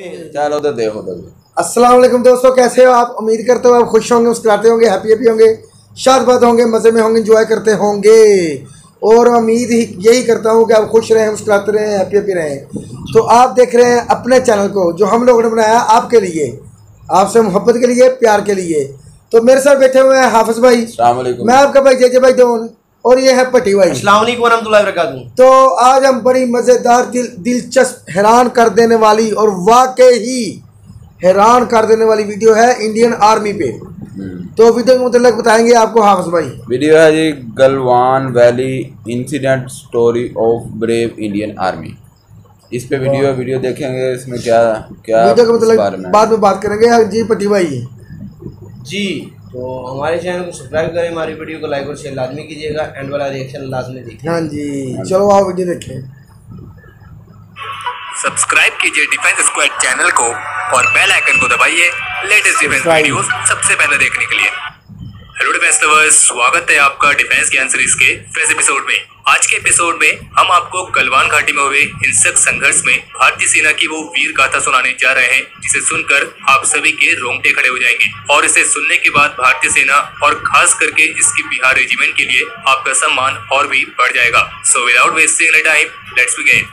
चलो तो देखो तो। अस्सलाम वालेकुम दोस्तों, कैसे हो आप? उम्मीद करते हो आप खुश होंगे, मुस्कुराते होंगे, हैप्पी होंगे, शादबाद होंगे, मज़े में होंगे, इंजॉय करते होंगे। और उम्मीद ही यही करता हूँ कि आप खुश रहें, मुस्कुराते रहें, हैप्पी रहें। तो आप देख रहे हैं अपने चैनल को जो हम लोगों ने बनाया आपके लिए, आपसे मोहब्बत के लिए, प्यार के लिए। तो मेरे साथ बैठे हुए हैं हाफिज भाई, मैं आपका भाई जे भाई दोन, और ये है पट्टी भाई। अस्सलाम वालेकुम वरहमतुल्लाहि वबरकातुहू। तो आज हम बड़ी मज़ेदार, दिलचस्प, हैरान कर देने वाली और वाकई हैरान कर देने वाली वीडियो है इंडियन आर्मी पे। तो वीडियो के मतलब बताएंगे आपको हाफिज भाई। वीडियो है जी Galwan valley incident story of brave Indian army. इस पे वीडियो देखेंगे, इसमें क्या क्या वीडियो का मतलब बाद में बात करेंगे जी पट्टी भाई जी। तो हमारे चैनल को सब्सक्राइब करें, हमारी वीडियो को लाइक और शेयर लाजमी कीजिएगा, एंड वाला रिएक्शन लाजमी देखिए। हाँ जी, चलो आओ वीडियो देखें। सब्सक्राइब कीजिए डिफेंस स्क्वाड चैनल को और बेल आइकन को दबाइए लेटेस्ट डिफेंस वीडियोस सबसे पहले देखने के लिए। हेलो डिफेंस लवर्स, स्वागत है आपका डिफेंस ज्ञान सीरीज के फ्रेश एपिसोड में। आज के एपिसोड में हम आपको गलवान घाटी में हुए हिंसक संघर्ष में भारतीय सेना की वो वीर गाथा सुनाने जा रहे हैं, जिसे सुनकर आप सभी के रोंगटे खड़े हो जाएंगे। और इसे सुनने के बाद भारतीय सेना और खास करके इसकी बिहार रेजिमेंट के लिए आपका सम्मान और भी बढ़ जाएगा। So without wasting any time, let's begin.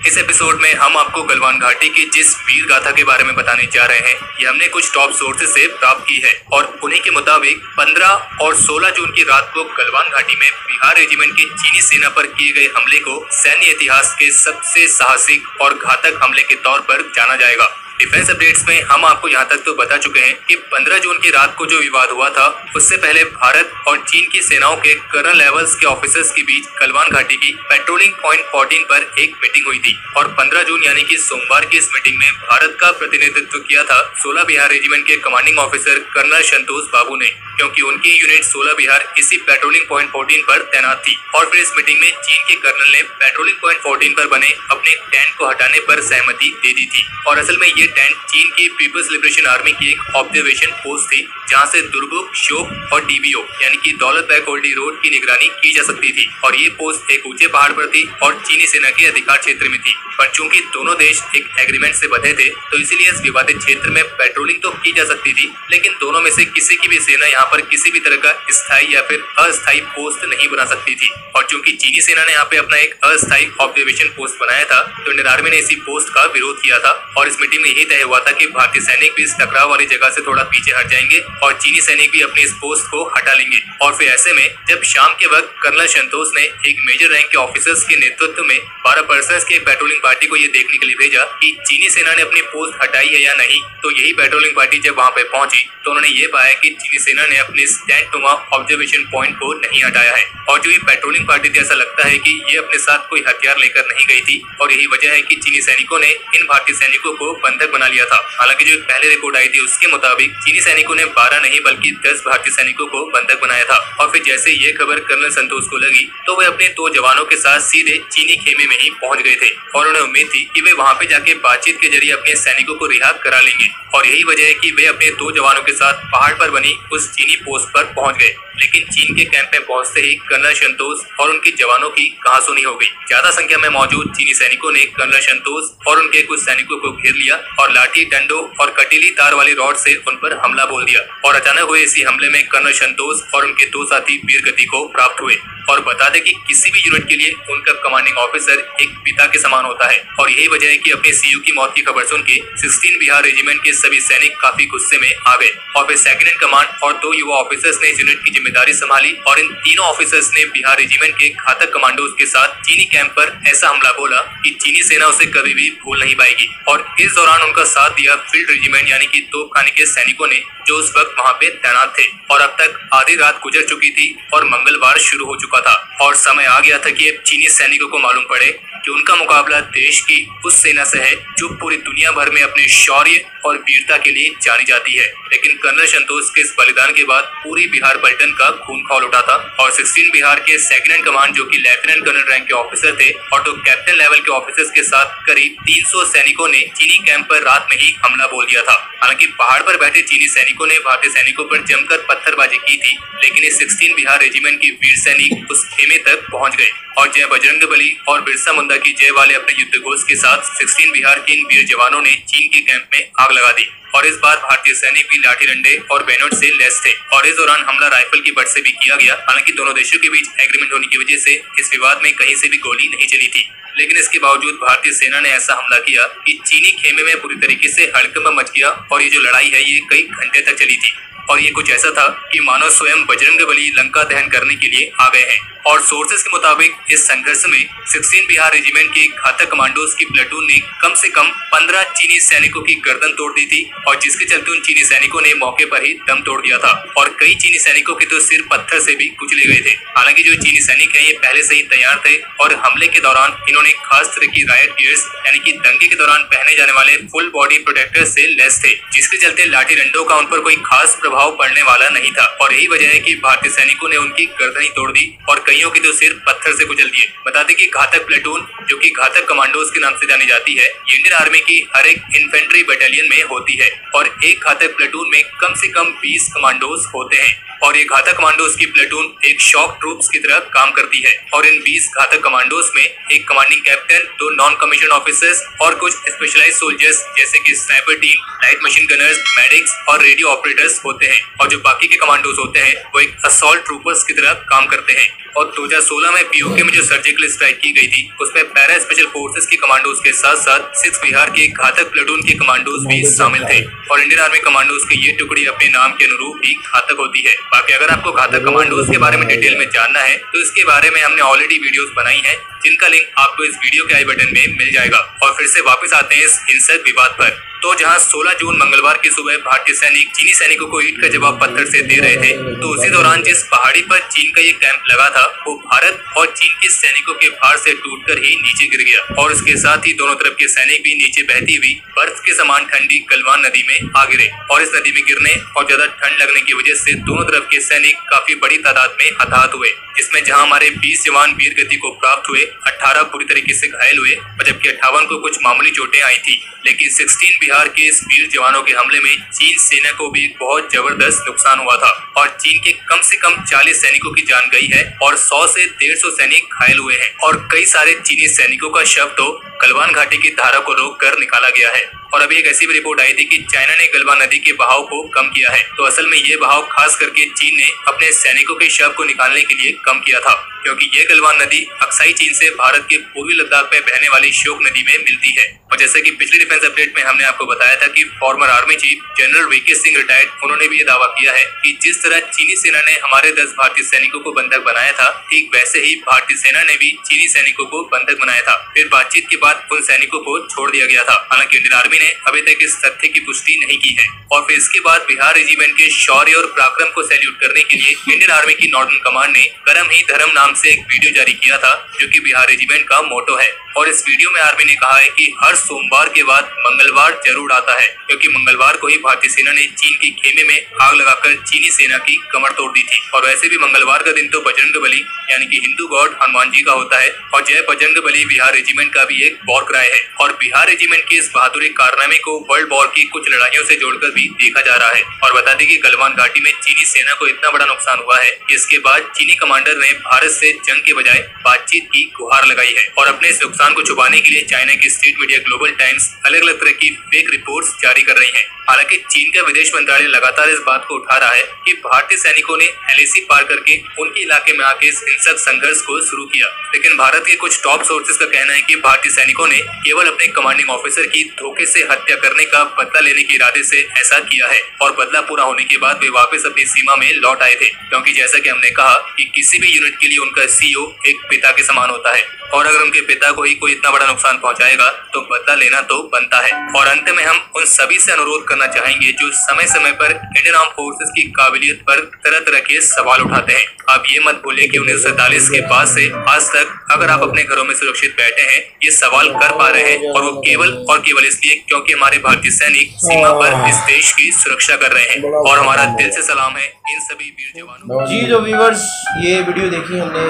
इस एपिसोड में हम आपको गलवान घाटी की जिस वीर गाथा के बारे में बताने जा रहे हैं, ये हमने कुछ टॉप सोर्सेज से प्राप्त की है। और उन्हीं के मुताबिक 15 और 16 जून की रात को गलवान घाटी में बिहार रेजिमेंट की चीनी सेना पर किए गए हमले को सैन्य इतिहास के सबसे साहसिक और घातक हमले के तौर पर जाना जाएगा। डिफेंस अपडेट्स में हम आपको यहाँ तक तो बता चुके हैं कि 15 जून की रात को जो विवाद हुआ था, उससे पहले भारत और चीन की सेनाओं के कर्नल लेवल्स के ऑफिसर्स के बीच गलवान घाटी की पेट्रोलिंग पॉइंट 14 पर एक मीटिंग हुई थी। और 15 जून यानी कि सोमवार की इस मीटिंग में भारत का प्रतिनिधित्व किया था 16 बिहार रेजिमेंट के कमांडिंग ऑफिसर कर्नल संतोष बाबू ने, क्योंकि उनकी यूनिट 16 बिहार इसी पेट्रोलिंग पॉइंट 14 पर तैनात थी। और फिर इस मीटिंग में चीन के कर्नल ने पेट्रोलिंग पॉइंट 14 पर बने अपने टैंक को हटाने पर सहमति दे दी थी। और असल में ये टैंक चीन की पीपल्स लिबरेशन आर्मी की एक ऑब्जर्वेशन पोस्ट थी, जहां से दुर्बुक, शोक और डीबीओ यानी कि दौलत बैग ओल्डी रोड की निगरानी की जा सकती थी। और ये पोस्ट एक ऊंचे पहाड़ पर थी और चीनी सेना के अधिकार क्षेत्र में थी। पर चूंकि दोनों देश एक एग्रीमेंट से बंधे थे, तो इसीलिए इस विवादित क्षेत्र में पेट्रोलिंग तो की जा सकती थी, लेकिन दोनों में से किसी की भी सेना यहाँ पर किसी भी तरह का स्थायी या फिर अस्थायी पोस्ट नहीं बना सकती थी। और चूंकि चीनी सेना ने यहाँ पे अपना एक अस्थायी ऑब्जर्वेशन पोस्ट बनाया था, तो इंडियन आर्मी ने इसी पोस्ट का विरोध किया था। और इस मीटिंग में यही तय हुआ था कि भारतीय सैनिक भी इस टकराव वाली जगह से थोड़ा पीछे हट जाएंगे और चीनी सैनिक भी अपने इस पोस्ट को हटा लेंगे। और फिर ऐसे में जब शाम के वक्त कर्नल संतोष ने एक मेजर रैंक के ऑफिसर्स के नेतृत्व में 12 पर्सन्स के पेट्रोलिंग पार्टी को ये देखने के लिए भेजा कि चीनी सेना ने अपनी पोस्ट हटाई है या नहीं, तो यही पेट्रोलिंग पार्टी जब वहां पे पहुंची तो उन्होंने ये पाया कि चीनी सेना ने अपने स्टैंड टुमा ऑब्जर्वेशन पॉइंट को नहीं हटाया है। और जो ये पेट्रोलिंग पार्टी थी, ऐसा लगता है कि ये अपने साथ कोई हथियार लेकर नहीं गई थी, और यही वजह है कि चीनी सैनिकों ने इन भारतीय सैनिकों को बंधक बना लिया था। हालांकि जो एक पहले रिपोर्ट आई थी उसके मुताबिक चीनी सैनिकों ने 12 नहीं बल्कि 10 भारतीय सैनिकों को बंधक बनाया था। और फिर जैसे ये खबर कर्नल संतोष को लगी, तो वे अपने 2 जवानों के साथ सीधे चीनी खेमे में ही पहुंच गए थे। और उन्हें उम्मीद थी कि वे वहां पे जाके बातचीत के जरिए अपने सैनिकों को रिहा करा लेंगे। और यही वजह है कि वे अपने 2 जवानों के साथ पहाड़ पर बनी उस चीनी पोस्ट पर पहुंच गए। लेकिन चीन के कैंप में पहुंचते ही कर्नल संतोष और उनके जवानों की कहासुनी हो गई। ज्यादा संख्या में मौजूद चीनी सैनिकों ने कर्नल संतोष और उनके कुछ सैनिकों को घेर लिया और लाठी, डंडों और कटीली तार वाली रॉड से उन पर हमला बोल दिया। और अचानक हुए इसी हमले में कर्नल संतोष और उनके 2 साथी वीर गति को प्राप्त हुए। और बता दें कि किसी भी यूनिट के लिए उनका कमांडिंग ऑफिसर एक पिता के समान होता है। और यही वजह है कि अपने सीयू की मौत की खबर सुन के 16 बिहार रेजिमेंट के सभी सैनिक काफी गुस्से में आ गए। और फिर सेकंड इन कमांड और 2 युवा ऑफिसर्स ने इस यूनिट की जिम्मेदारी संभाली। और इन तीनों ऑफिसर्स ने बिहार रेजिमेंट के घातक कमांडोज के साथ चीनी कैंप पर ऐसा हमला बोला कि चीनी सेना उसे कभी भी भूल नहीं पाएगी। और इस दौरान उनका साथ दिया फील्ड रेजिमेंट यानी कि तोपखाने के सैनिकों ने, जो उस वक्त वहां पे तैनात थे। और अब तक आधी रात गुजर चुकी थी और मंगलवार शुरू हो चुका था और समय आ गया था कि अब चीनी सैनिकों को मालूम पड़े कि उनका मुकाबला देश की उस सेना से है जो पूरी दुनिया भर में अपने शौर्य और वीरता के लिए जानी जाती है। लेकिन कर्नल संतोष के इस बलिदान के बाद पूरी बिहार पलटन का खून खौल उठा था और 16 बिहार के सेकंड इन कमांड जो कि लेफ्टिनेंट कर्नल रैंक के ऑफिसर थे और 2 कैप्टन लेवल के ऑफिसर्स के साथ करीब 300 सैनिकों ने चीनी कैंप पर रात में ही हमला बोल दिया था। हालांकि पहाड़ पर बैठे चीनी सैनिकों ने भारतीय सैनिकों पर जमकर पत्थरबाजी की थी, लेकिन ये 16 बिहार रेजिमेंट के वीर सैनिक उस खेमे तक पहुंच गए और जय बजरंगबली और बिरसा मुंडा की जय वाले अपने युद्ध घोष के साथ 16 बिहार के इन वीर जवानों ने चीन के कैंप में आग लगा दी। और इस बार भारतीय सैनिक भी लाठी डंडे और बैनर से लैस थे और इस दौरान हमला राइफल की बट से भी किया गया। हालांकि दोनों देशों के बीच एग्रीमेंट होने की वजह से इस विवाद में कहीं से भी गोली नहीं चली थी, लेकिन इसके बावजूद भारतीय सेना ने ऐसा हमला किया कि चीनी खेमे में पूरी तरीके से हड़कंप मच गया और ये जो लड़ाई है ये कई घंटे तक चली थी और ये कुछ ऐसा था कि मानो स्वयं बजरंगबली लंका दहन करने के लिए आ गए हैं। और सोर्सेस के मुताबिक इस संघर्ष में 16 बिहार रेजिमेंट के घातक कमांडोज की प्लेटून ने कम से कम 15 चीनी सैनिकों की गर्दन तोड़ दी थी और जिसके चलते उन चीनी सैनिकों ने मौके पर ही दम तोड़ दिया था और कई चीनी सैनिकों के तो सिर पत्थर से भी कुचले गए थे। हालांकि जो चीनी सैनिक हैं ये पहले से ही तैयार थे और हमले के दौरान इन्होंने खास तरह की रायट गियर्स यानी कि दंगे के दौरान पहने जाने वाले फुल बॉडी प्रोटेक्टर से लैस थे, जिसके चलते लाठी डंडों का उन पर कोई खास प्रभाव पड़ने वाला नहीं था। और यही वजह है कि भारतीय सैनिकों ने उनकी गर्दन ही तोड़ दी और कईयों के तो सिर पत्थर से कुचल दिए। बता दें कि घातक प्लेटून जो कि घातक कमांडोज के नाम से जानी जाती है, ये इंडियन आर्मी की हर एक इन्फेंट्री बटालियन में होती है और एक घातक प्लेटून में कम से कम 20 कमांडोज होते हैं और ये घातक कमांडोज की प्लेटून एक शॉक ट्रूप्स की तरह काम करती है और इन 20 घातक कमांडोज में एक commanding captain, 2 non commission officers और कुछ स्पेशलाइज सोल्जर्स जैसे कि sniper team, light machine Gunners, medics और रेडियो ऑपरेटर्स होते हैं और जो बाकी के कमांडोज होते हैं वो एक असॉल्ट ट्रूपर्स की तरह काम करते हैं। और 2016 में पीओके में जो सर्जिकल स्ट्राइक की गई थी उसमें पैरा स्पेशल फोर्सेस के कमांडोज के साथ साथ 6 बिहार के घातक प्लेटून के कमांडोज भी शामिल थे और इंडियन आर्मी कमांडोज की ये टुकड़ी अपने नाम के अनुरूप ही घातक होती है। बाकी अगर आपको घातक कमांडोज के बारे में डिटेल में जानना है तो इसके बारे में हमने ऑलरेडी वीडियोस बनाई हैं, जिनका लिंक आपको इस वीडियो के आई बटन में मिल जाएगा। और फिर से वापस आते हैं इस हिंसक विवाद पर। तो जहां 16 जून मंगलवार की सुबह भारतीय सैनिक चीनी सैनिकों को ईंट का जवाब पत्थर से दे रहे थे, तो उसी दौरान जिस पहाड़ी पर चीन का ये कैंप लगा था वो भारत और चीन के सैनिकों के भार से टूटकर ही नीचे गिर गया और उसके साथ ही दोनों तरफ के सैनिक भी नीचे बहती हुई बर्फ के समान ठंडी गलवान नदी में आ गिरे और इस नदी में गिरने और ज्यादा ठंड लगने की वजह से दोनों तरफ के सैनिक काफी बड़ी तादाद में हताहत हुए, जिसमें जहां हमारे 20 जवान वीर गति को प्राप्त हुए, 18 पूरी तरीके से घायल हुए और जबकि 58 को कुछ मामूली चोटें आई थी। लेकिन 16 बिहार के इस वीर जवानों के हमले में चीन सेना को भी बहुत जबरदस्त नुकसान हुआ था और चीन के कम से कम 40 सैनिकों की जान गई है और 100 से 150 सैनिक घायल हुए हैं और कई सारे चीनी सैनिकों का शव तो गलवान घाटी की धारा को रोक कर निकाला गया है। और अभी एक ऐसी भी रिपोर्ट आई थी कि चाइना ने गलवान नदी के बहाव को कम किया है, तो असल में ये बहाव खास करके चीन ने अपने सैनिकों के शव को निकालने के लिए कम किया था, क्योंकि ये गलवान नदी अक्साई चीन से भारत के पूर्वी लद्दाख में बहने वाली श्योक नदी में मिलती है। और जैसे कि पिछले डिफेंस अपडेट में हमने आपको बताया था कि former army chief general VK Singh retired, उन्होंने भी ये दावा किया है कि जिस तरह चीनी सेना ने हमारे 10 भारतीय सैनिकों को बंधक बनाया था, ठीक वैसे ही भारतीय सेना ने भी चीनी सैनिकों को बंधक बनाया था। फिर बातचीत के बाद उन सैनिकों को छोड़ दिया गया था। हालांकि इंडियन आर्मी ने अभी तक इस तथ्य की पुष्टि नहीं की है। और फिर इसके बाद बिहार रेजिमेंट के शौर्य और पराक्रम को सैल्यूट करने के लिए इंडियन आर्मी की नॉर्दर्न कमांड ने कर्म ही धर्म नाम से एक वीडियो जारी किया था, जो कि बिहार रेजिमेंट का मोटो है। और इस वीडियो में आर्मी ने कहा है कि हर सोमवार के बाद मंगलवार जरूर आता है, क्योंकि मंगलवार को ही भारतीय सेना ने चीन के खेमे में आग लगाकर चीनी सेना की कमर तोड़ दी थी। और वैसे भी मंगलवार का दिन तो बजरंगबली यानी कि हिंदू गॉड हनुमान जी का होता है और जय बजरंगबली बिहार रेजिमेंट का भी एक वॉर क्राई है। और बिहार रेजिमेंट के इस बहादुरी कारनामे को वर्ल्ड वॉर की कुछ लड़ाइयों से जोड़कर भी देखा जा रहा है। और बता दें कि गलवान घाटी में चीनी सेना को इतना बड़ा नुकसान हुआ है कि इसके बाद चीनी कमांडर ने भारत से जंग के बजाय बातचीत की गुहार लगाई है। और अपने इस नुकसान को छुपाने के लिए चाइना की स्टेट मीडिया ग्लोबल टाइम्स अलग अलग तरह की फेक रिपोर्ट्स जारी कर रही है। हालांकि चीन का विदेश मंत्रालय लगातार इस बात को उठा रहा है कि भारतीय सैनिकों ने एलएसी पार करके उनके इलाके में आके इस हिंसक संघर्ष को शुरू किया, लेकिन भारत के कुछ टॉप सोर्सेज का कहना है कि भारतीय सैनिकों ने केवल अपने कमांडिंग ऑफिसर की धोखे से हत्या करने का बदला लेने के इरादे से ऐसा किया है और बदला पूरा होने के बाद वे वापस अपनी सीमा में लौट आए थे, क्योंकि जैसा कि हमने कहा कि किसी भी यूनिट के लिए उनका सीईओ एक पिता के समान होता है और अगर उनके पिता को ही कोई इतना बड़ा नुकसान पहुंचाएगा तो बदला लेना तो बनता है। और अंत में हम उन सभी से अनुरोध करना चाहेंगे जो समय समय पर इंडियन आर्म फोर्सेस की काबिलियत पर तरह तरह के सवाल उठाते हैं। आप ये मत भूलिए कि 1947 के बाद से आज तक अगर आप अपने घरों में सुरक्षित बैठे हैं, ये सवाल कर पा रहे हैं और वो केवल इसलिए क्योंकि हमारे भारतीय सैनिक सीमा पर इस देश की सुरक्षा कर रहे हैं। और हमारा दिल से सलाम है इन सभी वीर जवानों। जी जो व्यूवर्स ये वीडियो देखी हमने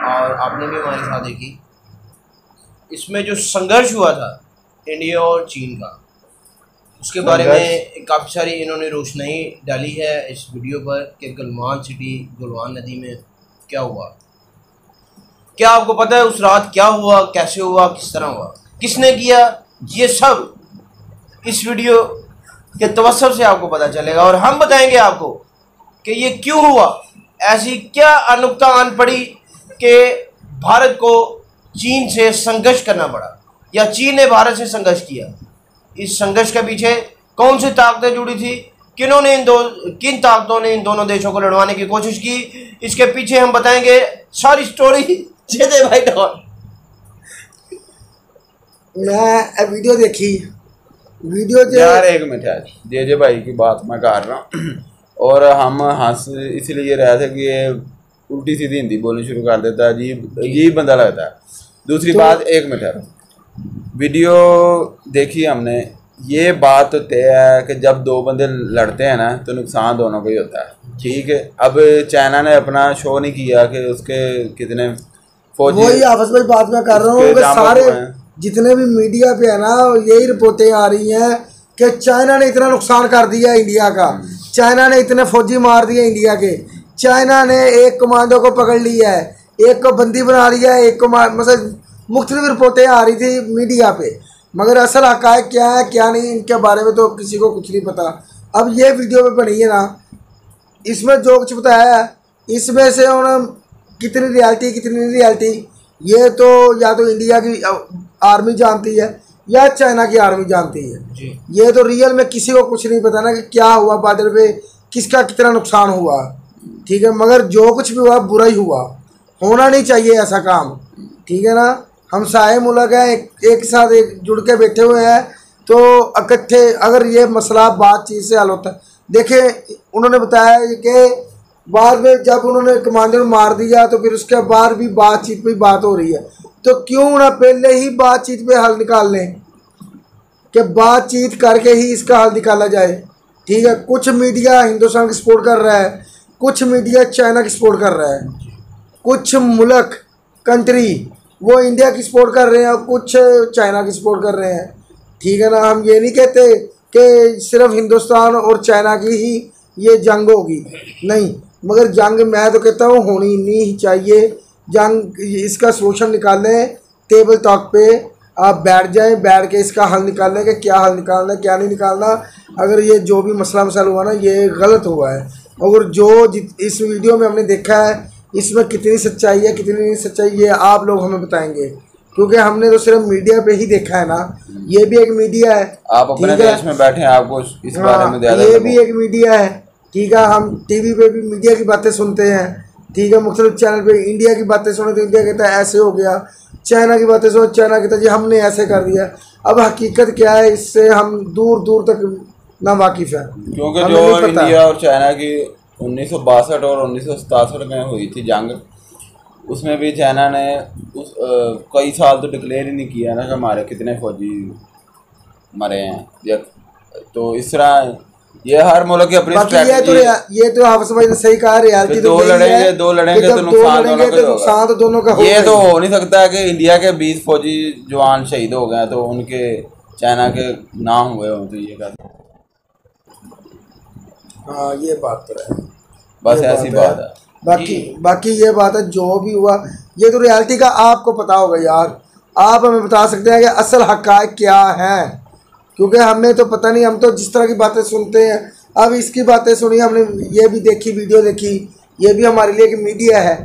और आपने भी हमारे साथ देखी, इसमें जो संघर्ष हुआ था इंडिया और चीन का, उसके बारे में काफ़ी सारी इन्होंने रोशनाई डाली है इस वीडियो पर कि गलवान सिटी गलवान नदी में क्या हुआ। क्या आपको पता है उस रात क्या हुआ, कैसे हुआ, किस तरह हुआ, किसने किया, ये सब इस वीडियो के तवस्सुर से आपको पता चलेगा। और हम बताएंगे आपको कि ये क्यों हुआ, ऐसी क्या अनुक्ता आन पड़ी कि भारत को चीन से संघर्ष करना पड़ा या चीन ने भारत से संघर्ष किया। इस संघर्ष के पीछे कौन सी ताकतें जुड़ी थी, किन ताकतों ने इन दोनों देशों को लड़वाने की कोशिश की, इसके पीछे हम बताएंगे सारी स्टोरी। जय भाई डॉन। मैं वीडियो देखी, वीडियो यार एक मिनट यार, जे भाई की बात मैं कर रहा हूँ और हम हंस इसलिए रहे थे कि ये उल्टी सीधी हिंदी बोलनी शुरू कर देता है, अजीब बंदा लगता है। दूसरी बात, एक मिनट यार, वीडियो देखी हमने, ये बात तो तय है कि जब दो बंदे लड़ते हैं ना तो नुकसान दोनों को ही होता है, ठीक है। अब चाइना ने अपना शो नहीं किया कि उसके कितने फौजी, वही आपस में बात मैं कर रहा हूँ कि सारे जितने भी मीडिया पे है ना यही रिपोर्टें आ रही हैं कि चाइना ने इतना नुकसान कर दिया इंडिया का, चाइना ने इतने फौजी मार दिए इंडिया के, चाइना ने एक कमांडो को पकड़ लिया है, एक को बंदी बना लिया है, एक को मतलब मुख्तलिफ रिपोर्टें आ रही थी मीडिया पे, मगर असल हक़ाइक़ क्या है क्या नहीं इनके बारे में तो किसी को कुछ नहीं पता। अब ये वीडियो में बनी है ना, इसमें जो कुछ बताया है इसमें से उन्होंने कितनी रियलिटी कितनी नहीं रियलिटी, ये तो या तो इंडिया की आर्मी जानती है या चाइना की आर्मी जानती है जी। ये तो रियल में किसी को कुछ नहीं पता ना कि क्या हुआ बॉर्डर पे, किसका कितना नुकसान हुआ, ठीक है। मगर जो कुछ भी हुआ बुरा ही हुआ, होना नहीं चाहिए ऐसा काम, ठीक है ना। हम सारे मुल्क हैं, एक साथ एक जुड़ के बैठे हुए हैं, तो इकट्ठे अगर ये मसला बातचीत से हल होता है। देखें उन्होंने बताया कि बाद में जब उन्होंने कमांडर मार दिया तो फिर उसके बाद भी बातचीत पे बात हो रही है, तो क्यों ना पहले ही बातचीत पे हल निकाल लें कि बातचीत करके ही इसका हल निकाला जाए, ठीक है। कुछ मीडिया हिंदुस्तान की सपोर्ट कर रहा है, कुछ मीडिया चाइना की सपोर्ट कर रहा है, कुछ मुल्क कंट्री वो इंडिया की सपोर्ट कर रहे हैं और कुछ चाइना की सपोर्ट कर रहे हैं, ठीक है ना। हम ये नहीं कहते कि सिर्फ हिंदुस्तान और चाइना की ही ये जंग होगी, नहीं, मगर जंग मैं तो कहता हूँ होनी नहीं चाहिए। जंग इसका सोल्यूशन निकालें, टेबल टॉक पे आप बैठ जाएं, बैठ के इसका हल निकालें कि क्या हल निकालना है क्या नहीं निकालना। अगर ये जो भी मसला हुआ ना ये गलत हुआ है, और जो इस वीडियो में हमने देखा है इसमें कितनी सच्चाई है कितनी नहीं सच्चाई ये आप लोग हमें बताएंगे, क्योंकि हमने तो सिर्फ मीडिया पे ही देखा है ना, ये भी एक मीडिया है, आप अपने देश में बैठे हैं, आपको इस बारे में ज़्यादा ये भी एक मीडिया है, ठीक है। हम टीवी पे भी मीडिया की बातें सुनते हैं, ठीक है। मुख्तलिफ चैनल पे इंडिया की बातें सुने तो इंडिया कहता है ऐसे हो गया, चाइना की बातें सुनो चाइना कहता है जी हमने ऐसे कर दिया। अब हकीकत क्या है इससे हम दूर दूर तक ना वाकिफ़ है, क्योंकि जो इंडिया और चाइना की 1962 और 1967 में हुई थी जंग, उसमें भी चाइना ने कई साल तो डिक्लेयर ही नहीं किया ना कि हमारे कितने फौजी मरे हैं, या तो इस तरह ये हर मुल्क की अपनी ये तो हाफिज भाई ने सही कहा, रियलिटी दो लड़ेंगे तो नुकसान तो दोनों का ये तो हो नहीं सकता है कि इंडिया के 20 फौजी जवान शहीद हो गए तो उनके चाइना के ना हुए हों, तो ये कहते हैं। हाँ ये बात तो है, बस ऐसी बात है। बाकी ये बात है जो भी हुआ ये तो रियलिटी का आपको पता होगा यार, आप हमें बता सकते हैं कि असल हक़ाइक़ क्या हैं, क्योंकि हमें तो पता नहीं, हम तो जिस तरह की बातें सुनते हैं। अब इसकी बातें सुनी हमने, ये भी देखी वीडियो देखी, ये भी हमारे लिए एक मीडिया है,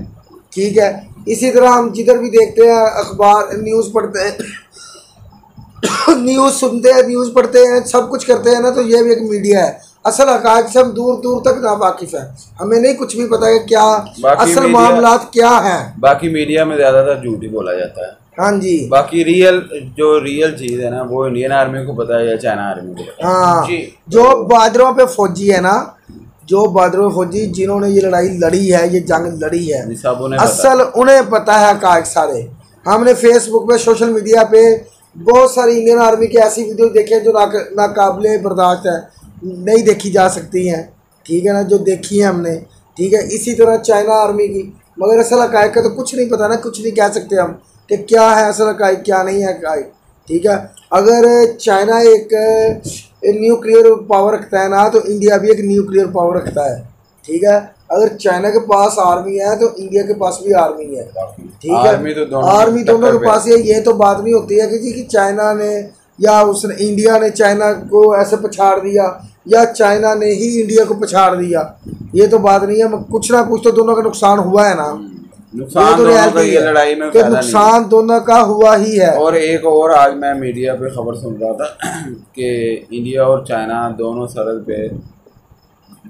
ठीक है। इसी तरह हम जिधर भी देखते हैं अखबार न्यूज़ पढ़ते हैं न्यूज़ सुनते हैं न्यूज़ पढ़ते हैं सब कुछ करते हैं ना, तो ये भी एक मीडिया है। असल हक़ाइक़ से हम दूर दूर तक ना वाकिफ़ है, हमें नहीं कुछ भी पता है क्या असल मामलात क्या हैं। बाकी मीडिया में ज़्यादातर झूठ ही बोला जाता है। हाँ जी, बाकी रियल चीज़ है ना वो इंडियन आर्मी को पता है या चाइना आर्मी को पता है। हाँ जो बॉर्डरों पे फौजी है ना, जो बॉर्डरों में फौजी जिन्होंने ये लड़ाई लड़ी है, ये जंग लड़ी है, असल उन्हें पता है हक़ाइक़ सारे। हमने फेसबुक पे सोशल मीडिया पे बहुत सारी इंडियन आर्मी की ऐसी वीडियो देखे हैं जो नाकाबिले बर्दाश्त है, नहीं देखी जा सकती हैं, ठीक है ना, जो देखी है हमने, ठीक है। इसी तरह चाइना आर्मी की, मगर असल हक़ाइक़ का तो कुछ नहीं पता ना, कुछ नहीं कह सकते हम कि क्या है असल हक़ाइक़ क्या नहीं है हक़ाइक़, ठीक है। अगर चाइना एक एक न्यूक्लियर पावर रखता है ना, तो इंडिया भी एक न्यूक्लियर पावर रखता है, ठीक है। अगर चाइना के पास आर्मी है तो इंडिया के पास भी आर्मी है, ठीक है। आर्मी दोनों के पास है। ये तो बात नहीं होती है कि चाइना ने या उसने इंडिया ने चाइना को ऐसे पछाड़ दिया या चाइना ने ही इंडिया को पछाड़ दिया, ये तो बात नहीं है। कुछ ना कुछ तो दोनों का नुकसान हुआ है ना, नुकसान तो दोनों का ये लड़ाई में तो नुकसान दोनों का हुआ ही है। और एक और आज मैं मीडिया पे खबर सुन रहा था कि इंडिया और चाइना दोनों सरहद पे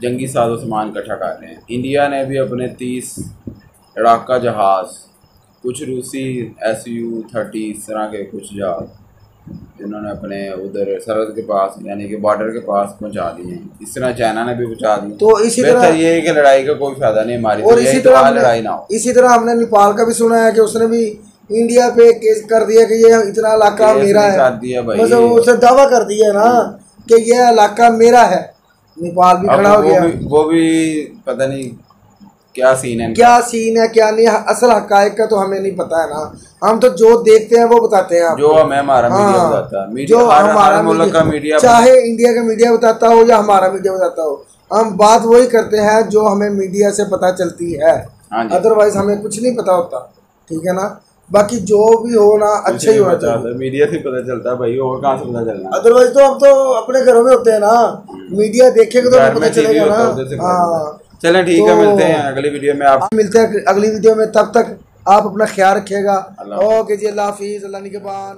जंगी साजो सामान इकट्ठा कर रहे हैं। इंडिया ने भी अपने 30 लड़ाका जहाज़, कुछ रूसी Su-30 इस तरह के कुछ जहाज़ जिन्होंने अपने उधर सरहद के पास यानी कि बॉर्डर के पास पहुंचा दिए हैं। इस तरह चाइना ने भी पहुंचा दिए। तो इसी तरह ये है कि लड़ाई का कोई फायदा नहीं हमारी, और इसी तरह लड़ाई ना हो। इसी तरह हमने नेपाल का भी सुना है कि उसने भी इंडिया पे केस कर दिया कि ये इतना इलाका मेरा है, मतलब उसने दावा कर दिया ना कि ये इलाका मेरा है। नेपाल भी खड़ा हो गया। वो भी पता नहीं क्या सीन है, क्या नहीं, असल हकायक का तो हमें नहीं पता है ना। हम तो जो देखते हैं वो बताते हैं आपको, जो हमें हमारा मीडिया बताता है। जो हमारा मुल्क का मीडिया, चाहे इंडिया का मीडिया बताता हो या हमारा मीडिया बताता हो, हम बात वही करते हैं जो हमें मीडिया से पता चलती है। अदरवाइज हमें कुछ नहीं पता होता, ठीक है ना। बाकी जो भी हो ना अच्छा ही होना चाहिए। मीडिया से पता चलता है भाई, और कहाँ से पता चलना। अदरवाइज तो हम तो अपने घरों में होते हैं ना, मीडिया देखेंगे तो पता चलेगा ना। हाँ चलें ठीक है, मिलते हैं अगली वीडियो में। आप मिलते हैं अगली वीडियो में, तब तक आप अपना ख्याल रखिएगा। ओके जी, अल्लाह हाफिज़, अल्लाह निगहबान।